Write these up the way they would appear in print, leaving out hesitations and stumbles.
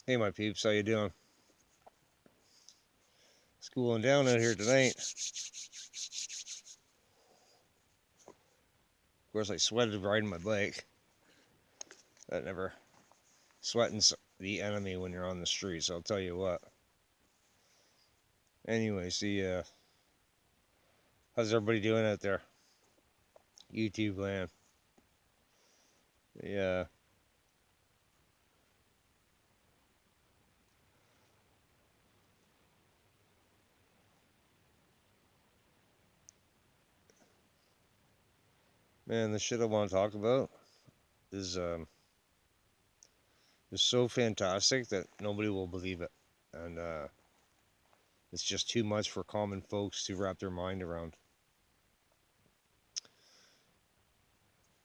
Hey, my peeps, how you doing? It's cooling down out here tonight. Of course, I sweated riding my bike. That never sweating's the enemy when you're on the streets. I'll tell you what. Anyways, how's everybody doing out there? YouTube land. Yeah, man, the shit I want to talk about is is so fantastic that nobody will believe it, and it's just too much for common folks to wrap their mind around.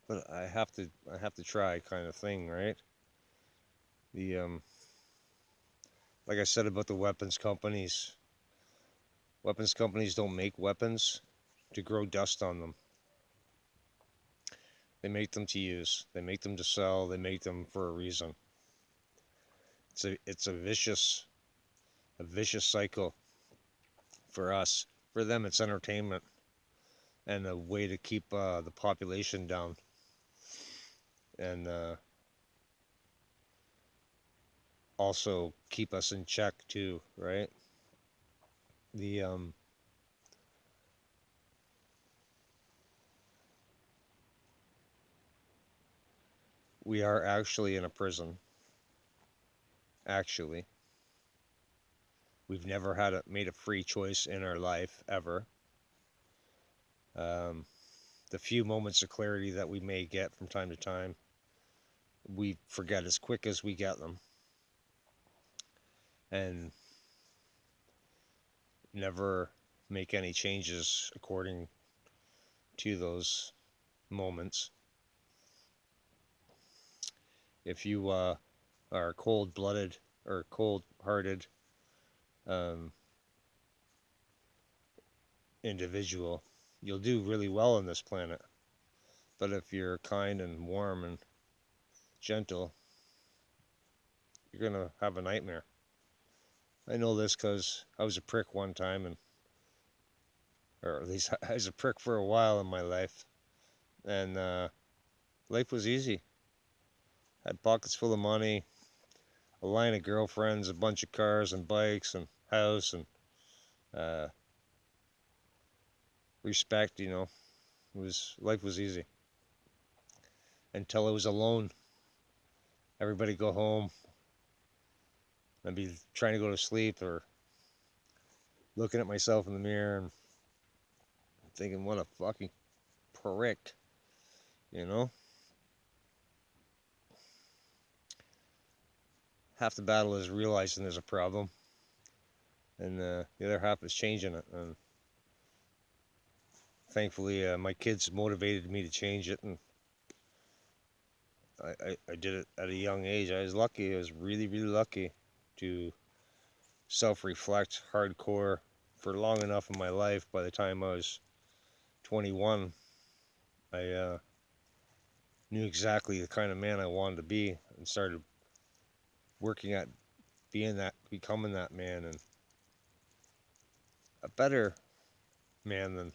But I have to try, kind of thing, right? The like I said about the weapons companies don't make weapons to grow dust on them. They make them to use. They make them to sell. They make them for a reason. It's a vicious cycle for us. For them, it's entertainment and a way to keep the population down and also keep us in check too, right? The We are actually in a prison. Actually, we've never made a free choice in our life ever. Um, the few moments of clarity that we may get from time to time, we forget as quick as we get them, and never make any changes according to those moments. If you are cold blooded or cold hearted um, individual, you'll do really well on this planet. But if you're kind and warm and gentle, you're going to have a nightmare. I know this because I was a prick one time, or at least I was a prick for a while in my life. And life was easy. Had pockets full of money, a line of girlfriends, a bunch of cars and bikes and house and uh, respect. Life was easy until I was alone. Everybody go home. I'd be trying to go to sleep or looking at myself in the mirror and thinking, "What a fucking prick," you know. Half the battle is realizing there's a problem, and the other half is changing it. And thankfully, my kids motivated me to change it, and I did it at a young age. I was lucky. I was really, really lucky to self-reflect hardcore for long enough in my life. By the time I was 21, I knew exactly the kind of man I wanted to be and started working at becoming that man, and a better man than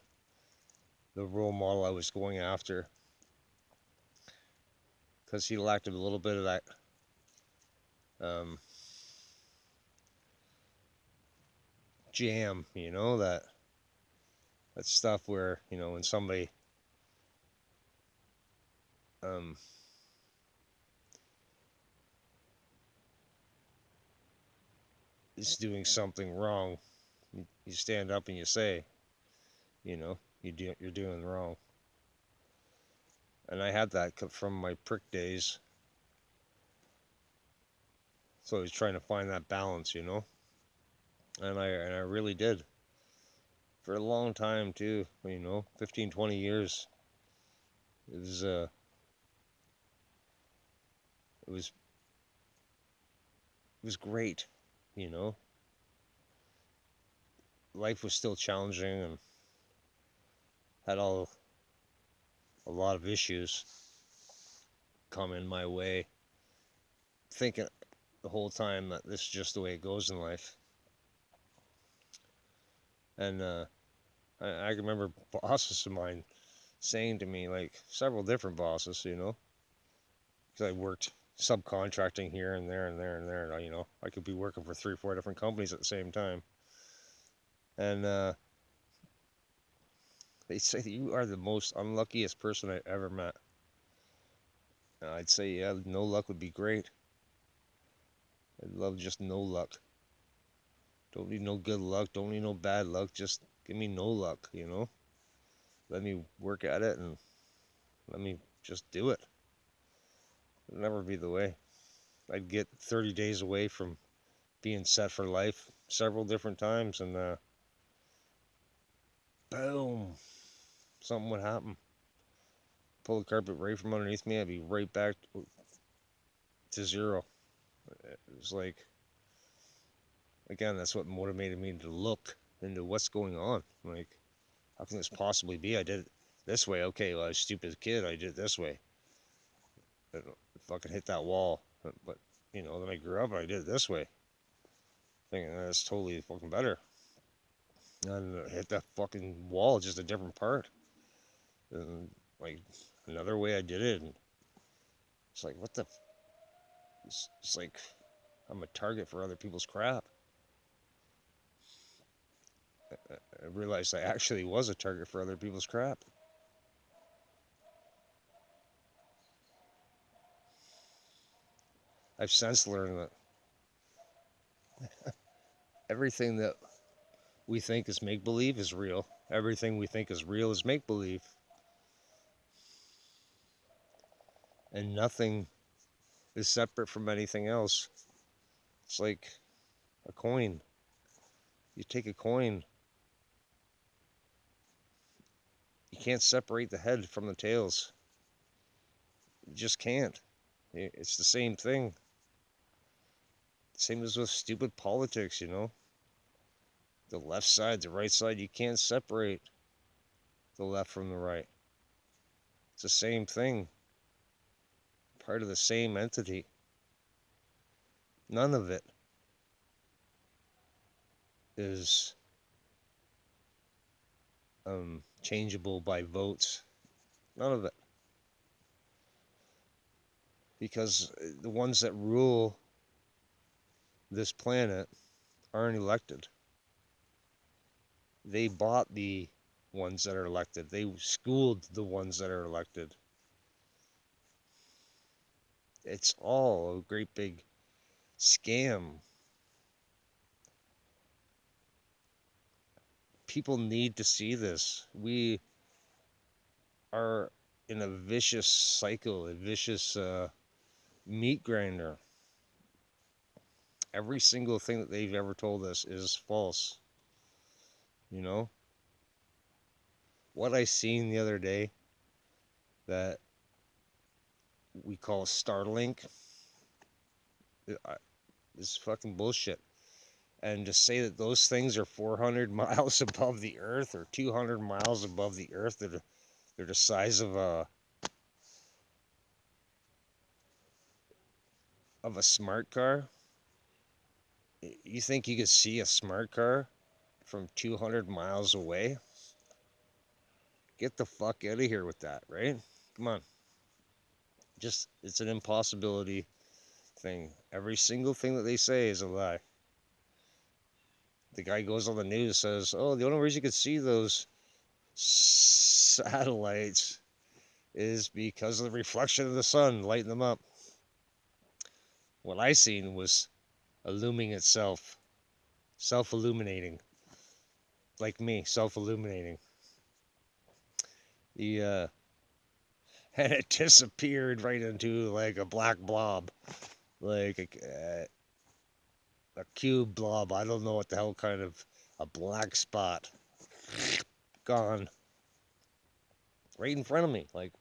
the role model I was going after, because he lacked a little bit of that um, jam, that stuff where when somebody um, is doing something wrong, you stand up and you say, you're doing wrong. And I had that from my prick days, so I was trying to find that balance, and I really did for a long time too, 15, 20 years. It was it was it was great, you know. Life was still challenging and had a lot of issues come in my way. Thinking, the whole time that this is just the way it goes in life. And I can remember bosses of mine saying to me, like several different bosses, because I worked subcontracting here and there and there and there. And, I could be working for 3 or 4 different companies at the same time. And they say that you are the most unluckiest person I've ever met. And I'd say, yeah, no luck would be great. I'd love just no luck. Don't need no good luck. Don't need no bad luck. Just give me no luck, Let me work at it and let me just do it. It'll never be the way. I'd get 30 days away from being set for life several different times, and boom, something would happen. Pull the carpet right from underneath me. I'd be right back to zero. It was like, again, that's what motivated me to look into what's going on. Like, how can this possibly be? I did it this way. Okay, well, I was a stupid kid. I did it this way. I fucking hit that wall. But, then I grew up and I did it this way. Thinking that's totally fucking better. And I hit that fucking wall, just a different part. And, like, another way I did it. And it's like, what the? It's like I'm a target for other people's crap. I realized I actually was a target for other people's crap. I've since learned that everything that we think is make-believe is real. Everything we think is real is make-believe. And nothing is separate from anything else. It's like a coin. You take a coin, you can't separate the head from the tails. You just can't. It's the same thing. Same as with stupid politics, The left side, the right side, you can't separate the left from the right. It's the same thing. Part of the same entity. None of it is changeable by votes. None of it. Because the ones that rule this planet aren't elected. They bought the ones that are elected. They schooled the ones that are elected. It's all a great big scam. People need to see this. We are in a vicious cycle, a vicious meat grinder. Every single thing that they've ever told us is false. What I seen the other day that we call Starlink is fucking bullshit. And to say that those things are 400 miles above the earth or 200 miles above the earth, they're the size of a smart car. You think you could see a smart car from 200 miles away? Get the fuck out of here with that, right? Come on. It's an impossibility thing. Every single thing that they say is a lie. The guy goes on the news, says, oh, the only reason you could see those satellites is because of the reflection of the sun lighting them up. What I seen was illuminating itself, self-illuminating, like me, self-illuminating. And it disappeared right into like a black blob, like a cube blob. I don't know what the hell kind of a black spot. Gone. Right in front of me, like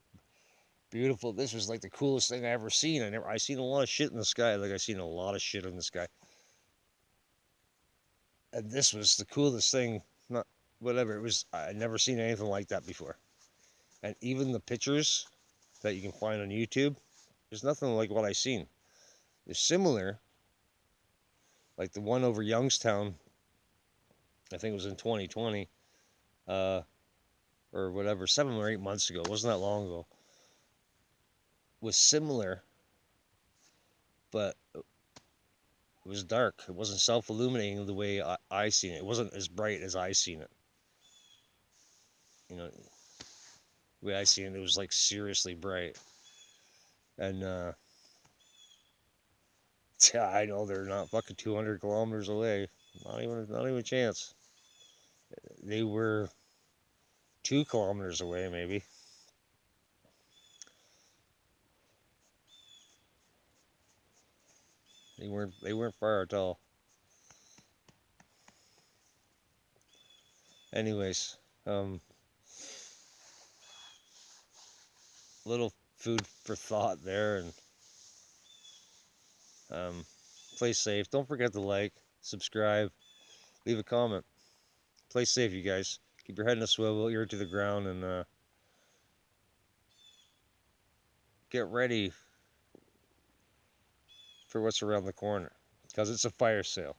beautiful. This was like the coolest thing I ever seen. I seen a lot of shit in the sky. Like I seen a lot of shit in the sky. And this was the coolest thing. Not whatever it was. I'd never seen anything like that before. And even the pictures that you can find on YouTube, there's nothing like what I seen. They're similar, Like the one over Youngstown, I think it was in 2020, uh, or whatever, 7 or 8 months ago. It wasn't that long ago. Was similar, but it was dark. It wasn't self-illuminating the way I seen it. It wasn't as bright as I seen it. You know, the way I seen it, it was like seriously bright. And yeah, I know they're not fucking 200 kilometers away. Not even a chance. They were 2 kilometers away, maybe. They weren't far at all. Anyways, little food for thought there, and um, play safe. Don't forget to like, subscribe, leave a comment. Play safe, you guys. Keep your head in a swivel, ear to the ground, and get ready for what's around the corner, because it's a fire sale.